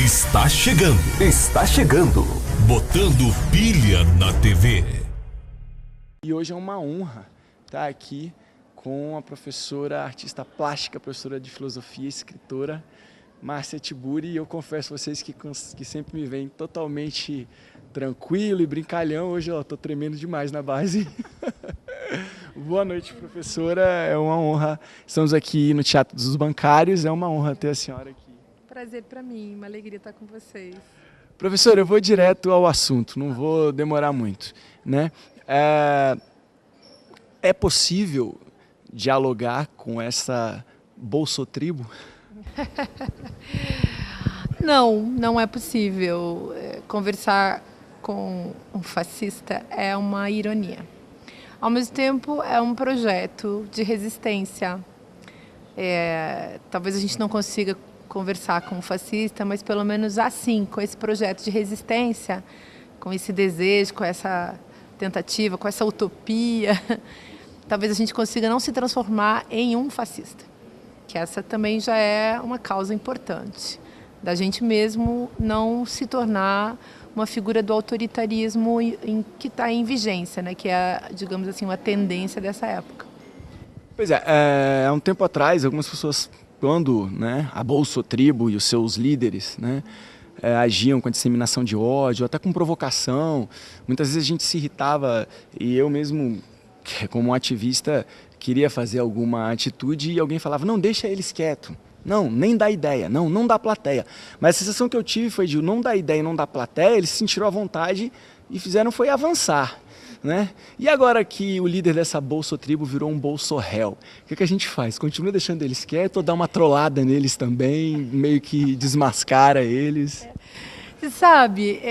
Está chegando. Está chegando. Botando pilha na TV. E hoje é uma honra estar aqui com a professora, artista plástica, professora de filosofia, escritora, Márcia Tiburi. E eu confesso a vocês que sempre me veem totalmente tranquilo e brincalhão. Hoje eu estou tremendo demais na base. Boa noite, professora. É uma honra. Estamos aqui no Teatro dos Bancários. É uma honra ter a senhora aqui. Prazer para mim, uma alegria estar com vocês. Professora, eu vou direto ao assunto, não vou demorar muito, né? É possível dialogar com essa bolsotribo? Não é possível. Conversar com um fascista é uma ironia. Ao mesmo tempo, é um projeto de resistência. Talvez a gente não consiga conversar com um fascista, mas pelo menos assim, com esse projeto de resistência, com esse desejo, com essa tentativa, com essa utopia, talvez a gente consiga não se transformar em um fascista. Que essa também já é uma causa importante, da gente mesmo não se tornar uma figura do autoritarismo que está em vigência, né? Que é, digamos assim, uma tendência dessa época. Pois há um tempo atrás, algumas pessoas, quando, né, a bolsotribo e os seus líderes, né, agiam com a disseminação de ódio, até com provocação, muitas vezes a gente se irritava e eu mesmo, como um ativista, queria fazer alguma atitude e alguém falava, não, deixa eles quietos. Não, nem dá ideia, não dá plateia. Mas a sensação que eu tive foi de não dar ideia e não dar plateia, eles se sentiram à vontade e fizeram foi avançar. Né? E agora que o líder dessa bolsotribo virou um bolsorréu, o que a gente faz? Continua deixando eles quietos ou dá uma trollada neles também, meio que desmascara eles? Você sabe,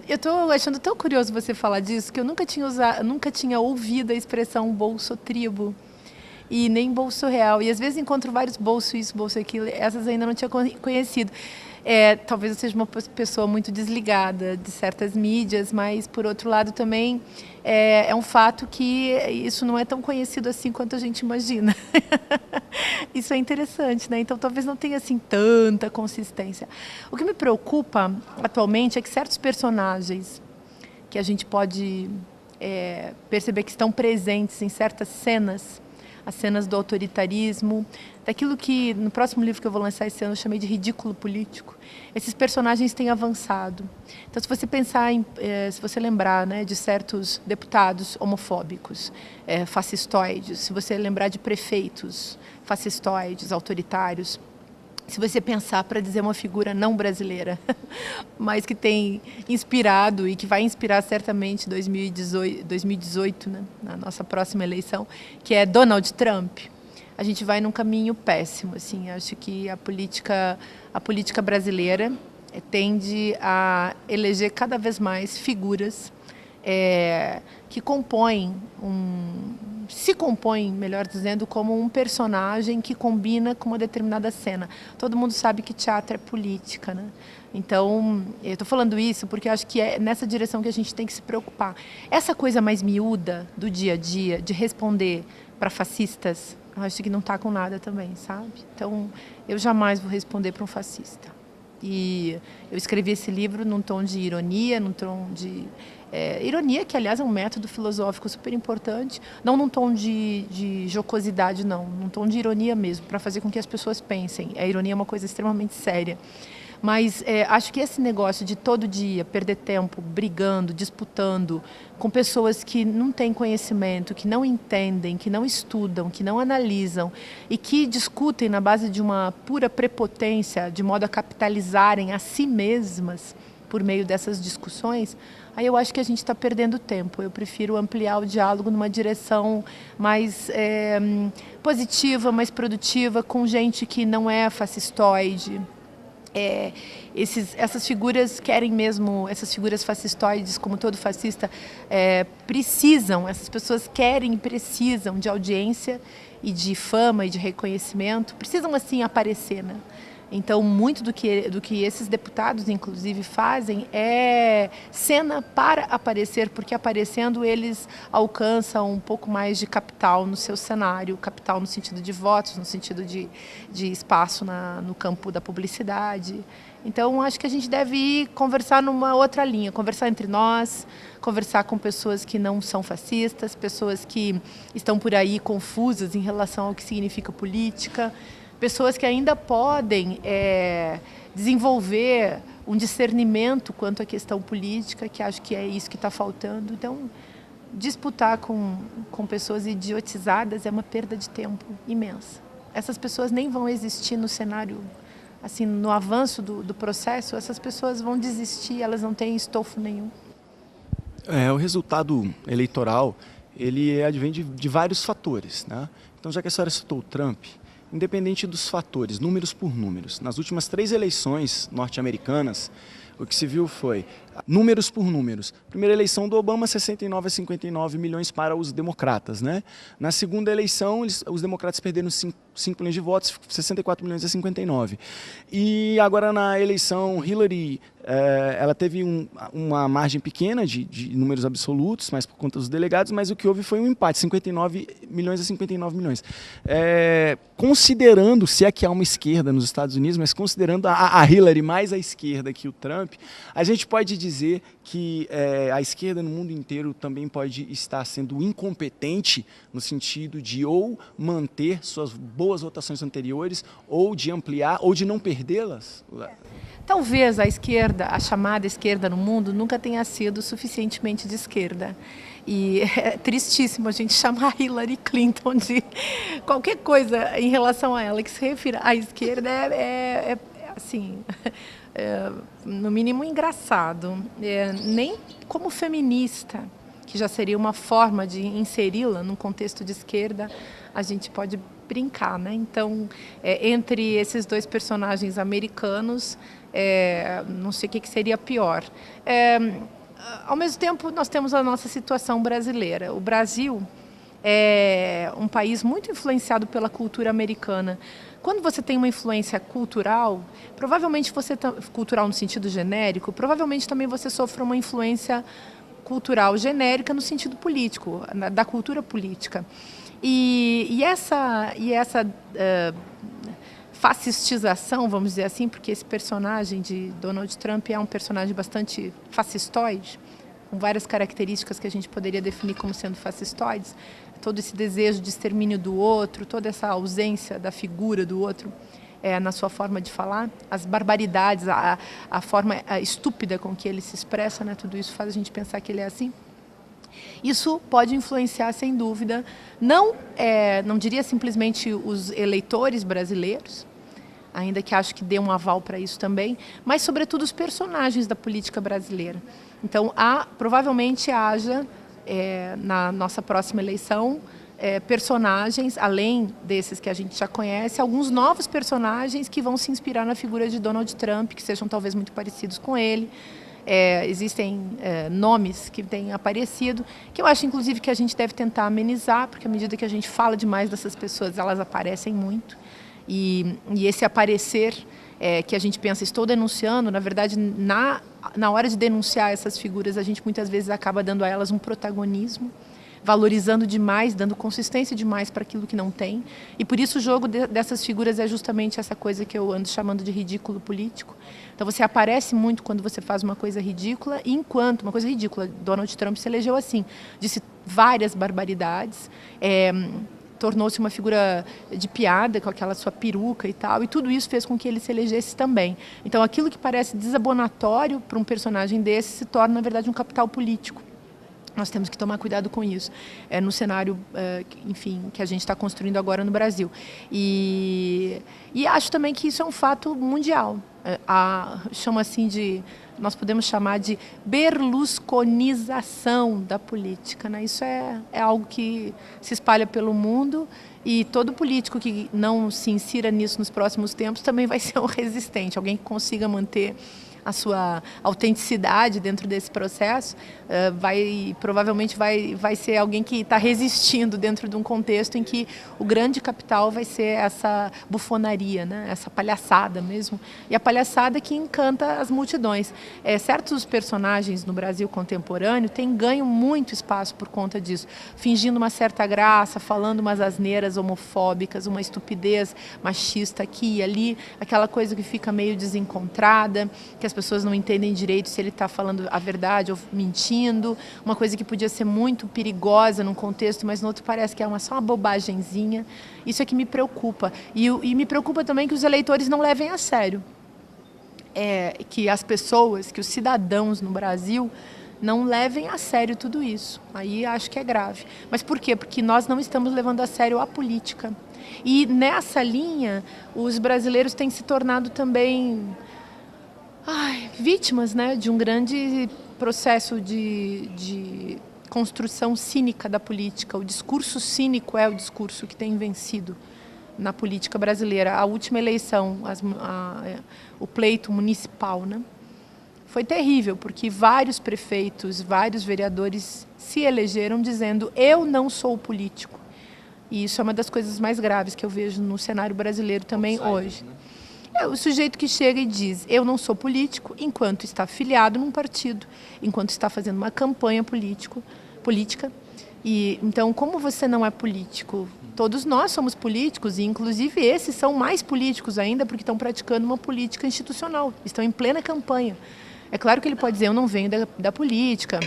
eu estou achando tão curioso você falar disso, que eu nunca tinha ouvido a expressão bolsotribo e nem bolsorreal. E às vezes encontro vários bolso isso, bolso aquilo, essas ainda não tinha conhecido. Talvez eu seja uma pessoa muito desligada de certas mídias, mas, por outro lado, também é um fato que isso não é tão conhecido assim quanto a gente imagina. Isso é interessante, né? Então, talvez não tenha assim tanta consistência. O que me preocupa atualmente é que certos personagens que a gente pode perceber que estão presentes em certas cenas, as cenas do autoritarismo, daquilo que no próximo livro que eu vou lançar esse ano eu chamei de ridículo político, esses personagens têm avançado. Então, se você pensar se você lembrar, né, de certos deputados homofóbicos, fascistoides, se você lembrar de prefeitos fascistoides, autoritários, se você pensar, para dizer uma figura não brasileira, mas que tem inspirado e que vai inspirar certamente 2018, né, na nossa próxima eleição, que é Donald Trump, a gente vai num caminho péssimo. Assim, acho que a política brasileira tende a eleger cada vez mais figuras que se compõem, melhor dizendo, como um personagem que combina com uma determinada cena. Todo mundo sabe que teatro é política, né? Então, eu estou falando isso porque eu acho que é nessa direção que a gente tem que se preocupar. Essa coisa mais miúda do dia a dia, de responder para fascistas, eu acho que não está com nada também, sabe? Então, eu jamais vou responder para um fascista. E eu escrevi esse livro num tom de ironia, num tom de... ironia, que aliás é um método filosófico super importante, não num tom de jocosidade, não, num tom de ironia mesmo, para fazer com que as pessoas pensem. A ironia é uma coisa extremamente séria. Mas acho que esse negócio de todo dia perder tempo brigando, disputando com pessoas que não têm conhecimento, que não entendem, que não estudam, que não analisam e que discutem na base de uma pura prepotência, de modo a capitalizarem a si mesmas por meio dessas discussões, aí eu acho que a gente está perdendo tempo. Eu prefiro ampliar o diálogo numa direção mais positiva, mais produtiva, com gente que não é fascistoide. Essas figuras querem mesmo, essas figuras fascistoides, como todo fascista, essas pessoas querem e precisam de audiência e de fama e de reconhecimento, precisam assim aparecer, né? Então, muito do que esses deputados, inclusive, fazem é cena para aparecer, porque aparecendo eles alcançam um pouco mais de capital no seu cenário, capital no sentido de votos, no sentido de espaço no campo da publicidade. Então, acho que a gente deve ir conversar numa outra linha, conversar entre nós, conversar com pessoas que não são fascistas, pessoas que estão por aí confusas em relação ao que significa política, pessoas que ainda podem desenvolver um discernimento quanto à questão política, que acho que é isso que está faltando. Então, disputar com pessoas idiotizadas é uma perda de tempo imensa. Essas pessoas nem vão existir no cenário, assim, no avanço do processo, essas pessoas vão desistir, elas não têm estofo nenhum. O resultado eleitoral, ele advém de vários fatores, né? Então, já que a senhora citou o Trump, independente dos fatores, números por números, nas últimas 3 eleições norte-americanas, o que se viu foi números por números. Primeira eleição do Obama, 69 a 59 milhões para os democratas, né? Na segunda eleição, os democratas perderam 5 milhões de votos, 64 milhões a 59. E agora na eleição, Hillary, ela teve uma margem pequena de números absolutos, mas por conta dos delegados, mas o que houve foi um empate, 59 milhões a 59 milhões. Considerando, se é que há uma esquerda nos Estados Unidos, mas considerando a Hillary mais à esquerda que o Trump, a gente pode dizer que a esquerda no mundo inteiro também pode estar sendo incompetente no sentido de ou manter suas boas votações anteriores, ou de ampliar, ou de não perdê-las? Talvez a esquerda, a chamada esquerda no mundo, nunca tenha sido suficientemente de esquerda. E é tristíssimo a gente chamar Hillary Clinton de qualquer coisa em relação a ela que se refira à esquerda assim, no mínimo engraçado. Nem como feminista, que já seria uma forma de inseri-la num contexto de esquerda, a gente pode brincar, né? Então, entre esses dois personagens americanos, não sei o que seria pior. Ao mesmo tempo, nós temos a nossa situação brasileira. O Brasil é um país muito influenciado pela cultura americana. Quando você tem uma influência cultural, provavelmente cultural no sentido genérico, provavelmente também você sofre uma influência cultural genérica no sentido político, da cultura política. E essa fascistização, vamos dizer assim, porque esse personagem de Donald Trump é um personagem bastante fascistoide, com várias características que a gente poderia definir como sendo fascistoides, todo esse desejo de extermínio do outro, toda essa ausência da figura do outro na sua forma de falar, as barbaridades, a forma estúpida com que ele se expressa, né? Tudo isso faz a gente pensar que ele é assim. Isso pode influenciar, sem dúvida, não diria simplesmente os eleitores brasileiros, ainda que acho que dê um aval para isso também, mas sobretudo os personagens da política brasileira. Então, provavelmente haja, na nossa próxima eleição, personagens, além desses que a gente já conhece, alguns novos personagens que vão se inspirar na figura de Donald Trump, que sejam talvez muito parecidos com ele. Existem nomes que têm aparecido, que eu acho, inclusive, que a gente deve tentar amenizar, porque à medida que a gente fala demais dessas pessoas, elas aparecem muito. E esse aparecer que a gente pensa, estou denunciando, na verdade, na hora de denunciar essas figuras, a gente muitas vezes acaba dando a elas um protagonismo, valorizando demais, dando consistência demais para aquilo que não tem. E por isso o jogo dessas figuras é justamente essa coisa que eu ando chamando de ridículo político. Então você aparece muito quando você faz uma coisa ridícula, e enquanto uma coisa ridícula, Donald Trump se elegeu assim, disse várias barbaridades, tornou-se uma figura de piada com aquela sua peruca e tal, e tudo isso fez com que ele se elegesse também. Então aquilo que parece desabonatório para um personagem desse se torna, na verdade, um capital político. Nós temos que tomar cuidado com isso, no cenário, enfim, que a gente está construindo agora no Brasil. E acho também que isso é um fato mundial. Chamo assim nós podemos chamar de berlusconização da política, né? Isso é algo que se espalha pelo mundo, e todo político que não se insira nisso nos próximos tempos também vai ser um resistente, alguém que consiga manter a sua autenticidade dentro desse processo, provavelmente vai ser alguém que está resistindo dentro de um contexto em que o grande capital vai ser essa bufonaria, né? Essa palhaçada mesmo, e a palhaçada que encanta as multidões. certos personagens no Brasil contemporâneo têm ganho muito espaço por conta disso, fingindo uma certa graça, falando umas asneiras homofóbicas, uma estupidez machista aqui e ali, aquela coisa que fica meio desencontrada, que as pessoas não entendem direito se ele está falando a verdade ou mentindo, uma coisa que podia ser muito perigosa num contexto, mas no outro parece que é só uma bobagenzinha. Isso é que me preocupa. E me preocupa também que os eleitores não levem a sério. Que as pessoas, que os cidadãos no Brasil não levem a sério tudo isso. Aí acho que é grave. Mas por quê? Porque nós não estamos levando a sério a política. E nessa linha, os brasileiros têm se tornado também vítimas, né, de um grande processo de construção cínica da política. O discurso cínico é o discurso que tem vencido na política brasileira. A última eleição, o pleito municipal, né, foi terrível, porque vários prefeitos, vários vereadores se elegeram dizendo: eu não sou político. E isso é uma das coisas mais graves que eu vejo no cenário brasileiro também hoje. É o sujeito que chega e diz: eu não sou político, enquanto está afiliado num partido, enquanto está fazendo uma campanha política. E então, como você não é político? Todos nós somos políticos, e inclusive esses são mais políticos ainda, porque estão praticando uma política institucional, estão em plena campanha. É claro que ele pode dizer: eu não venho da política,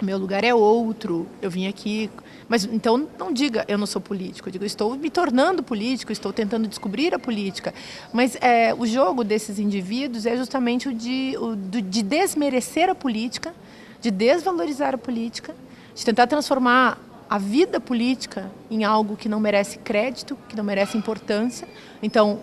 meu lugar é outro, eu vim aqui... Mas então não diga: eu não sou político, eu digo: eu estou me tornando político, estou tentando descobrir a política. Mas o jogo desses indivíduos é justamente o de desmerecer a política, de desvalorizar a política, de tentar transformar a vida política em algo que não merece crédito, que não merece importância. Então,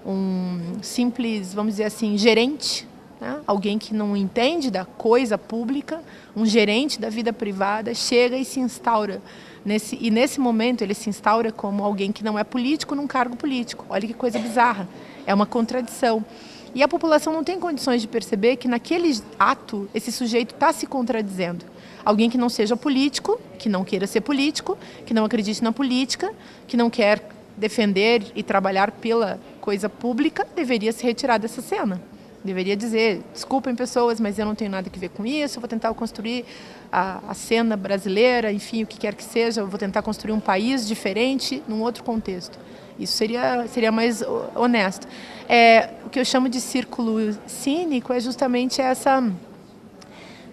um simples, vamos dizer assim, gerente, né? Alguém que não entende da coisa pública, um gerente da vida privada, chega e se instaura. Nesse momento ele se instaura como alguém que não é político num cargo político. Olha que coisa bizarra, é uma contradição. E a população não tem condições de perceber que naquele ato esse sujeito está se contradizendo. Alguém que não seja político, que não queira ser político, que não acredite na política, que não quer defender e trabalhar pela coisa pública, deveria se retirar dessa cena. Deveria dizer: desculpem pessoas, mas eu não tenho nada a ver com isso, eu vou tentar construir a cena brasileira, enfim, o que quer que seja, eu vou tentar construir um país diferente, num outro contexto. Isso seria mais honesto. O que eu chamo de círculo cínico é justamente essa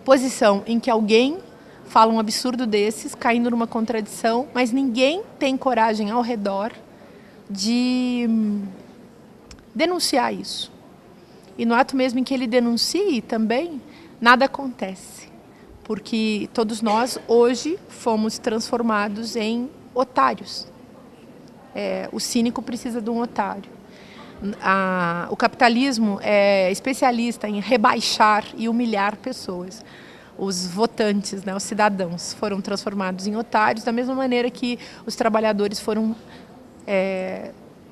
posição em que alguém fala um absurdo desses, caindo numa contradição, mas ninguém tem coragem ao redor de denunciar isso. E no ato mesmo em que ele denuncie também, nada acontece. Porque todos nós, hoje, fomos transformados em otários. O cínico precisa de um otário. O capitalismo é especialista em rebaixar e humilhar pessoas. Os votantes, né, os cidadãos, foram transformados em otários, da mesma maneira que os trabalhadores foram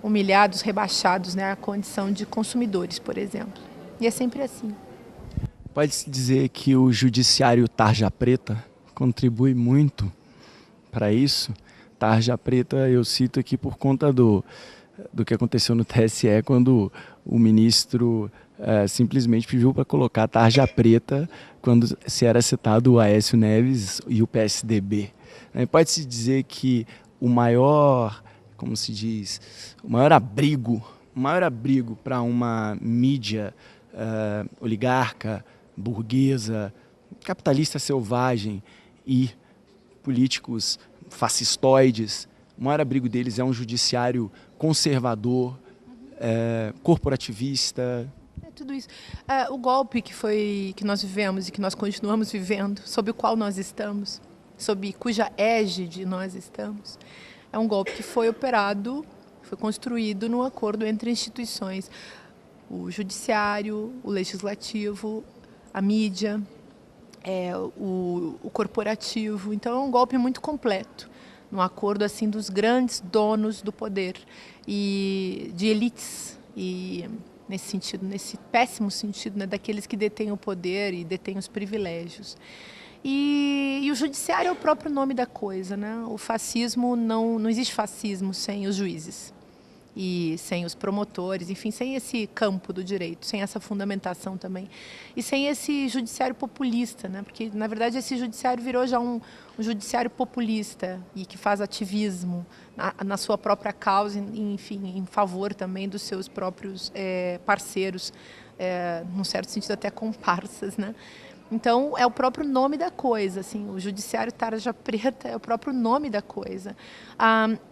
humilhados, rebaixados, né, à condição de consumidores, por exemplo. E é sempre assim. Pode-se dizer que o judiciário tarja preta contribui muito para isso? Tarja preta eu cito aqui por conta do que aconteceu no TSE, quando o ministro simplesmente pediu para colocar tarja preta quando se era citado o Aécio Neves e o PSDB. Pode-se dizer que o maior, como se diz, o maior abrigo para uma mídia oligarca, burguesa, capitalista selvagem e políticos fascistoides, o maior abrigo deles é um judiciário conservador, corporativista. Tudo isso. O golpe que nós vivemos e que nós continuamos vivendo, sob o qual nós estamos, sob cuja égide nós estamos, é um golpe que foi operado, foi construído num acordo entre instituições. O judiciário, o legislativo, a mídia, o corporativo. Então é um golpe muito completo, num acordo assim dos grandes donos do poder e de elites, e nesse sentido, nesse péssimo sentido, né, daqueles que detêm o poder e detêm os privilégios. E o judiciário é o próprio nome da coisa, né? O fascismo, não existe fascismo sem os juízes. e sem os promotores, enfim, sem esse campo do direito, sem essa fundamentação também, e sem esse judiciário populista, né? Porque, na verdade, esse judiciário virou já um judiciário populista e que faz ativismo na sua própria causa, enfim, em favor também dos seus próprios parceiros, num certo sentido até comparsas, né? Então, é o próprio nome da coisa, assim, o judiciário tarja preta é o próprio nome da coisa.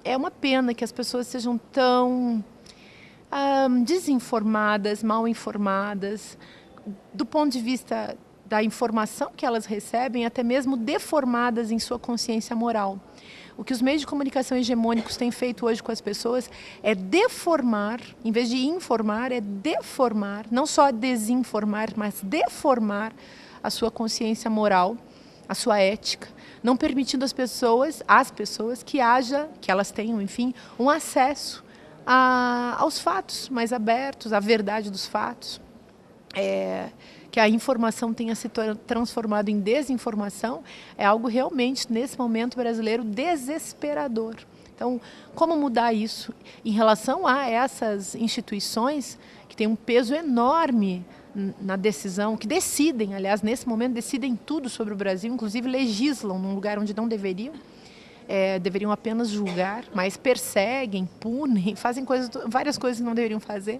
É uma pena que as pessoas sejam tão desinformadas, mal informadas, do ponto de vista da informação que elas recebem, até mesmo deformadas em sua consciência moral. O que os meios de comunicação hegemônicos têm feito hoje com as pessoas é deformar, em vez de informar, é deformar, não só desinformar, mas deformar a sua consciência moral, a sua ética, não permitindo às pessoas que elas tenham, enfim, um acesso aos fatos mais abertos, à verdade dos fatos, que a informação tenha se transformado em desinformação, é algo realmente, nesse momento brasileiro, desesperador. Então, como mudar isso em relação a essas instituições que têm um peso enorme na decisão, que decidem, aliás, nesse momento, decidem tudo sobre o Brasil, inclusive legislam num lugar onde não deveriam, deveriam apenas julgar, mas perseguem, punem, fazem várias coisas que não deveriam fazer.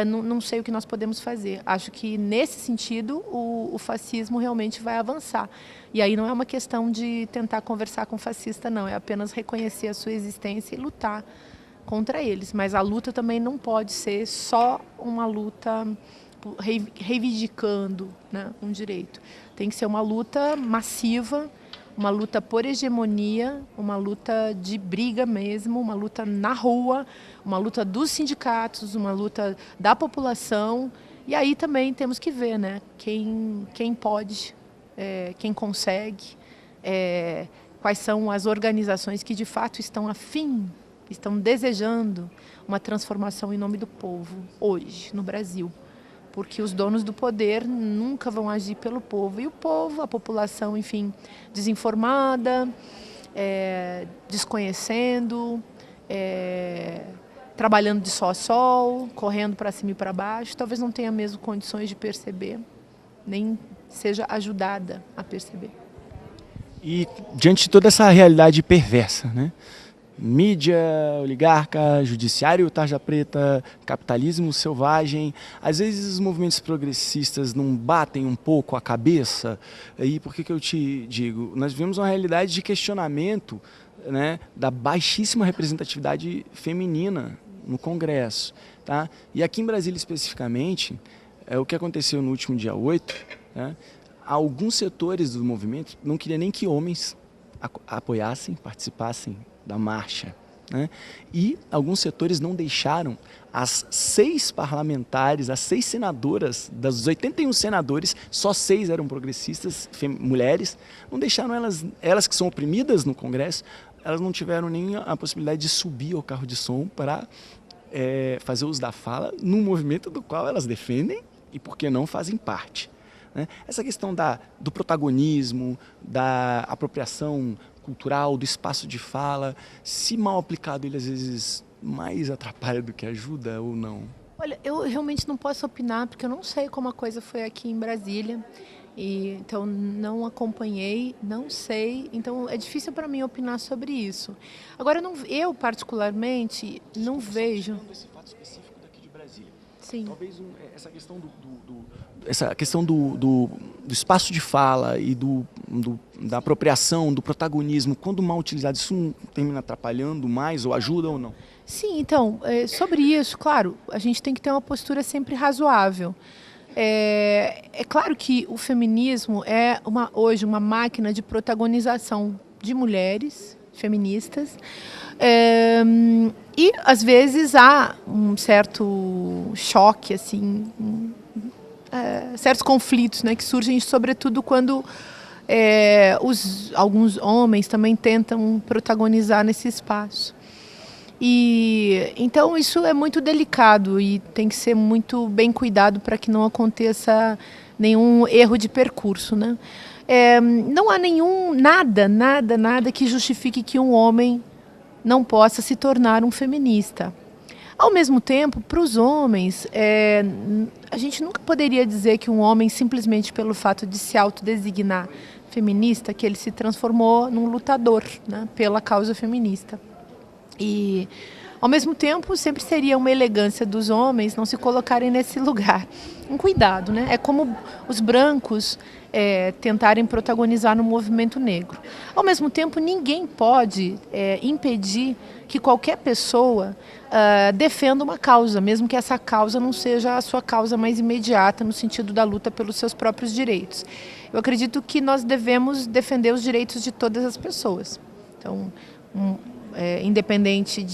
Não sei o que nós podemos fazer. Acho que, nesse sentido, o fascismo realmente vai avançar. E aí não é uma questão de tentar conversar com o fascista, não. É apenas reconhecer a sua existência e lutar contra eles. Mas a luta também não pode ser só uma luta reivindicando, né, um direito. Tem que ser uma luta massiva, uma luta por hegemonia, uma luta de briga mesmo, uma luta na rua, uma luta dos sindicatos, uma luta da população. E aí também temos que ver, né, quem pode, quem consegue, quais são as organizações que de fato estão desejando uma transformação em nome do povo hoje no Brasil. Porque os donos do poder nunca vão agir pelo povo. E o povo, a população, enfim, desinformada, desconhecendo, trabalhando de sol a sol, correndo para cima e para baixo, talvez não tenha mesmo condições de perceber, nem seja ajudada a perceber. E diante de toda essa realidade perversa, né? Mídia, oligarca, judiciário, tarja preta, capitalismo selvagem. Às vezes os movimentos progressistas não batem um pouco a cabeça. E por que eu te digo? Nós vivemos uma realidade de questionamento, né, da baixíssima representatividade feminina no Congresso. Tá? E aqui em Brasília especificamente, o que aconteceu no último dia 8, né, alguns setores do movimento não queriam nem que homens apoiassem, participassem da marcha, né? E alguns setores não deixaram as 6 parlamentares, as 6 senadoras, das 81 senadores, só 6 eram progressistas, mulheres, não deixaram elas que são oprimidas no Congresso, elas não tiveram nem a possibilidade de subir ao carro de som para fazer uso da fala num movimento do qual elas defendem e, por que não, fazem parte. Né? Essa questão do protagonismo, da apropriação cultural, do espaço de fala, se mal aplicado, ele às vezes mais atrapalha do que ajuda ou não? Olha, eu realmente não posso opinar, porque eu não sei como a coisa foi aqui em Brasília, então não acompanhei, não sei, então é difícil para mim opinar sobre isso. Agora, eu particularmente não vejo... Esse fato específico daqui de Brasília. Sim. Talvez essa questão do espaço de fala e da apropriação, do protagonismo, quando mal utilizado, isso não termina atrapalhando mais ou ajuda ou não? Sim, então, sobre isso, claro, a gente tem que ter uma postura sempre razoável. É claro que o feminismo é hoje uma máquina de protagonização de mulheres feministas, e às vezes há um certo choque, assim, certos conflitos, né, que surgem sobretudo quando alguns homens também tentam protagonizar nesse espaço. E então isso é muito delicado e tem que ser muito bem cuidado para que não aconteça nenhum erro de percurso, né? Não há nada que justifique que um homem não possa se tornar um feminista. Ao mesmo tempo, para os homens, a gente nunca poderia dizer que um homem, simplesmente pelo fato de se autodesignar feminista, que ele se transformou num lutador, né, pela causa feminista. E, ao mesmo tempo, sempre seria uma elegância dos homens não se colocarem nesse lugar. Um cuidado, né? É como os brancos tentarem protagonizar no movimento negro. Ao mesmo tempo, ninguém pode impedir que qualquer pessoa defenda uma causa, mesmo que essa causa não seja a sua causa mais imediata, no sentido da luta pelos seus próprios direitos. Eu acredito que nós devemos defender os direitos de todas as pessoas. Então, independente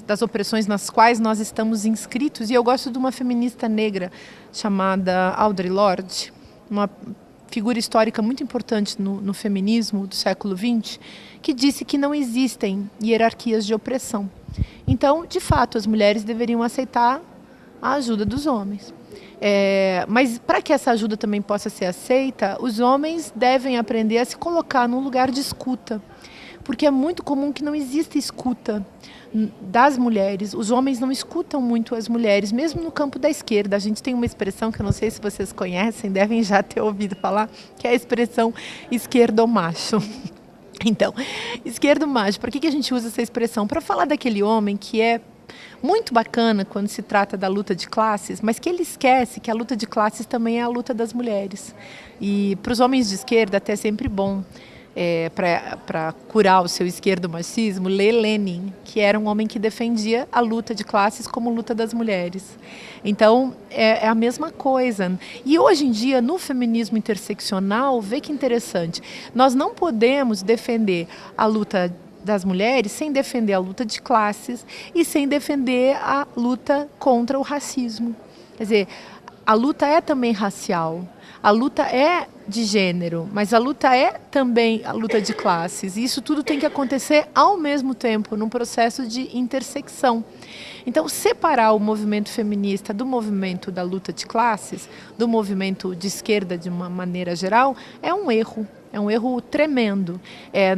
das opressões nas quais nós estamos inscritos. E eu gosto de uma feminista negra chamada Audre Lorde, uma figura histórica muito importante no feminismo do século XX, que disse que não existem hierarquias de opressão. Então, de fato, as mulheres deveriam aceitar a ajuda dos homens. Mas para que essa ajuda também possa ser aceita, os homens devem aprender a se colocar num lugar de escuta. Porque é muito comum que não exista escuta das mulheres. Os homens não escutam muito as mulheres, mesmo no campo da esquerda. A gente tem uma expressão que eu não sei se vocês conhecem, devem já ter ouvido falar, que é a expressão esquerdomacho. Então, esquerdomacho, por que a gente usa essa expressão? Para falar daquele homem que é muito bacana quando se trata da luta de classes, mas que ele esquece que a luta de classes também é a luta das mulheres. E para os homens de esquerda até é sempre bom, para curar o seu esquerdomacismo, ler Lenin, que era um homem que defendia a luta de classes como luta das mulheres. Então, é a mesma coisa. E hoje em dia, no feminismo interseccional, vê que interessante, nós não podemos defender a luta das mulheres sem defender a luta de classes e sem defender a luta contra o racismo. Quer dizer, a luta é também racial. A luta é de gênero, mas a luta é também a luta de classes. E isso tudo tem que acontecer ao mesmo tempo, num processo de intersecção. Então, separar o movimento feminista do movimento da luta de classes, do movimento de esquerda de uma maneira geral, é um erro. É um erro tremendo.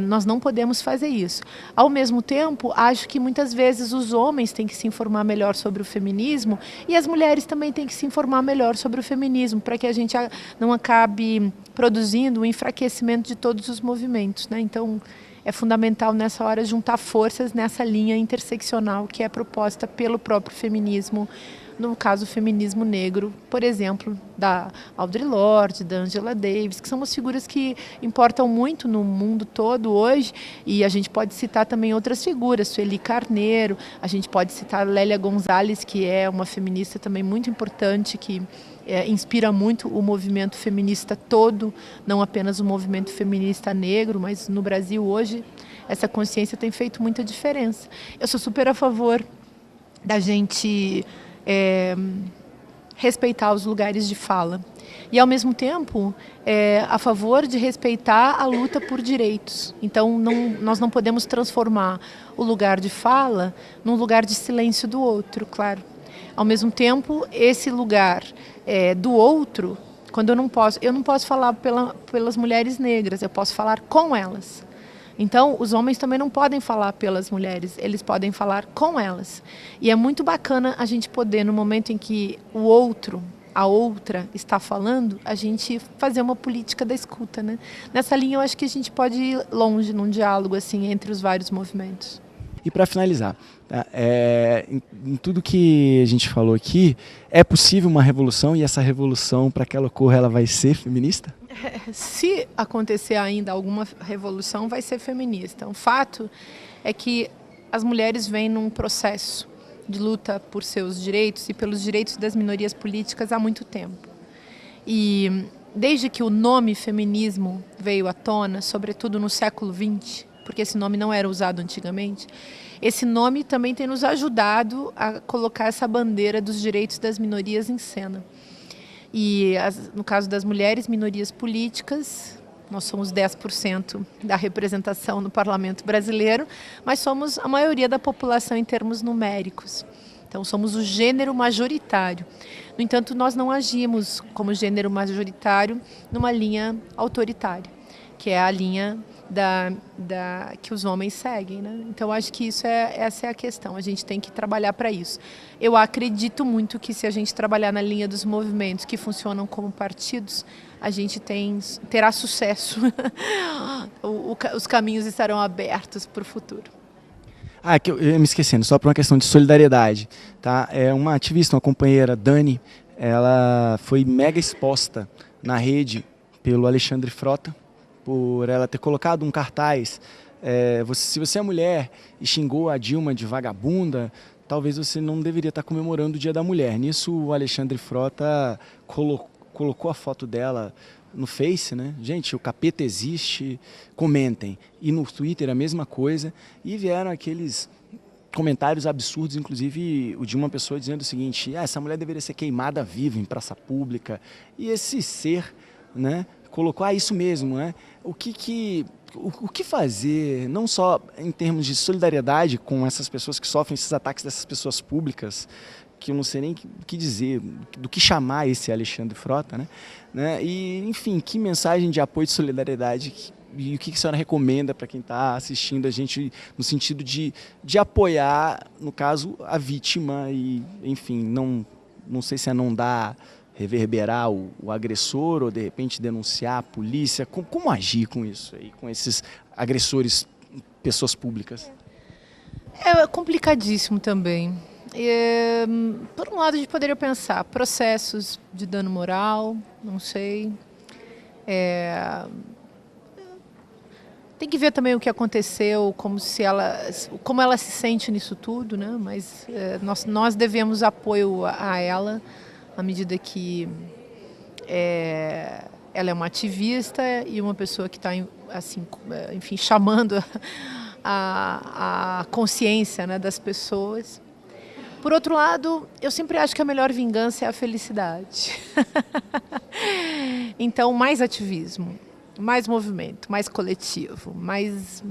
Nós não podemos fazer isso. Ao mesmo tempo, acho que muitas vezes os homens têm que se informar melhor sobre o feminismo e as mulheres também têm que se informar melhor sobre o feminismo, para que a gente não acabe produzindo o enfraquecimento de todos os movimentos, né? Então, é fundamental nessa hora juntar forças nessa linha interseccional que é proposta pelo próprio feminismo, no caso o feminismo negro, por exemplo, da Audre Lorde, da Angela Davis, que são umas figuras que importam muito no mundo todo hoje, e a gente pode citar também outras figuras, Sueli Carneiro, a gente pode citar Lélia Gonzalez, que é uma feminista também muito importante, que inspira muito o movimento feminista todo, não apenas o movimento feminista negro, mas no Brasil hoje essa consciência tem feito muita diferença. Eu sou super a favor da gente respeitar os lugares de fala e, ao mesmo tempo, a favor de respeitar a luta por direitos. Então, nós não podemos transformar o lugar de fala num lugar de silêncio do outro, claro. Ao mesmo tempo, esse lugar do outro, quando eu não posso falar pelas mulheres negras, eu posso falar com elas. Então, os homens também não podem falar pelas mulheres, eles podem falar com elas. E é muito bacana a gente poder, no momento em que o outro, a outra, está falando, a gente fazer uma política da escuta, né? Nessa linha, eu acho que a gente pode ir longe num diálogo assim, entre os vários movimentos. E para finalizar, tá? Em tudo que a gente falou aqui, é possível uma revolução e essa revolução, para que ela ocorra, ela vai ser feminista? Se acontecer ainda alguma revolução, vai ser feminista. O fato é que as mulheres vêm num processo de luta por seus direitos e pelos direitos das minorias políticas há muito tempo. E desde que o nome feminismo veio à tona, sobretudo no século XX, porque esse nome não era usado antigamente, esse nome também tem nos ajudado a colocar essa bandeira dos direitos das minorias em cena. E no caso das mulheres, minorias políticas, nós somos 10% da representação no parlamento brasileiro, mas somos a maioria da população em termos numéricos. Então, somos o gênero majoritário. No entanto, nós não agimos como gênero majoritário numa linha autoritária, que é a linha que os homens seguem, né? Então, acho que essa é a questão. A gente tem que trabalhar para isso. Eu acredito muito que se a gente trabalhar na linha dos movimentos que funcionam como partidos, a gente terá sucesso. Os caminhos estarão abertos para o futuro. Que eu ia me esquecendo, só por uma questão de solidariedade. Tá? Uma ativista, uma companheira, Dani, ela foi mega exposta na rede pelo Alexandre Frota, por ela ter colocado um cartaz, se você é mulher e xingou a Dilma de vagabunda, talvez você não deveria estar comemorando o Dia da Mulher. Nisso o Alexandre Frota colocou a foto dela no Face, né? Gente, o capeta existe, comentem. E no Twitter a mesma coisa, e vieram aqueles comentários absurdos, inclusive o de uma pessoa dizendo o seguinte: essa mulher deveria ser queimada viva em praça pública. E esse ser, né, colocou, isso mesmo, né? O que fazer, não só em termos de solidariedade com essas pessoas que sofrem esses ataques dessas pessoas públicas, que eu não sei nem o que dizer, do que chamar esse Alexandre Frota, né? E, enfim, que mensagem de apoio e de solidariedade e o que a senhora recomenda para quem está assistindo a gente no sentido de apoiar, no caso, a vítima e, enfim, não sei se não dar... reverberar o agressor ou, de repente, denunciar a polícia? Como agir com isso aí, com esses agressores, pessoas públicas? É complicadíssimo também. Por um lado, a gente poderia pensar processos de dano moral, não sei. Tem que ver também o que aconteceu, como ela se sente nisso tudo, né? Mas nós devemos apoio a ela, à medida que ela é uma ativista e uma pessoa que está, assim, enfim, chamando a consciência, né, das pessoas. Por outro lado, eu sempre acho que a melhor vingança é a felicidade. Então, mais ativismo, mais movimento, mais coletivo, mais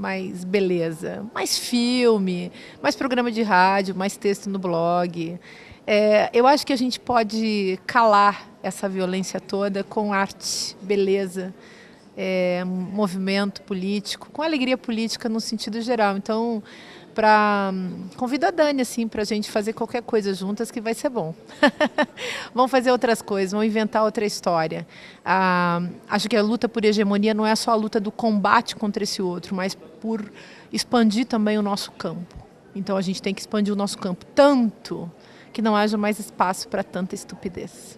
beleza, mais filme, mais programa de rádio, mais texto no blog. Eu acho que a gente pode calar essa violência toda com arte, beleza, movimento político, com alegria política no sentido geral. Então, convido a Dani, assim, para a gente fazer qualquer coisa juntas que vai ser bom. Vamos fazer outras coisas, vamos inventar outra história. Acho que a luta por hegemonia não é só a luta do combate contra esse outro, mas por expandir também o nosso campo. Então, a gente tem que expandir o nosso campo tanto que não haja mais espaço para tanta estupidez.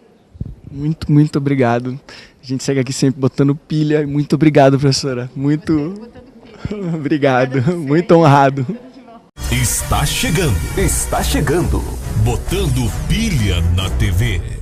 Muito, muito obrigado. A gente segue aqui sempre botando pilha. Muito obrigado, professora. Muito obrigado. Muito honrado. Está chegando. Botando pilha na TV.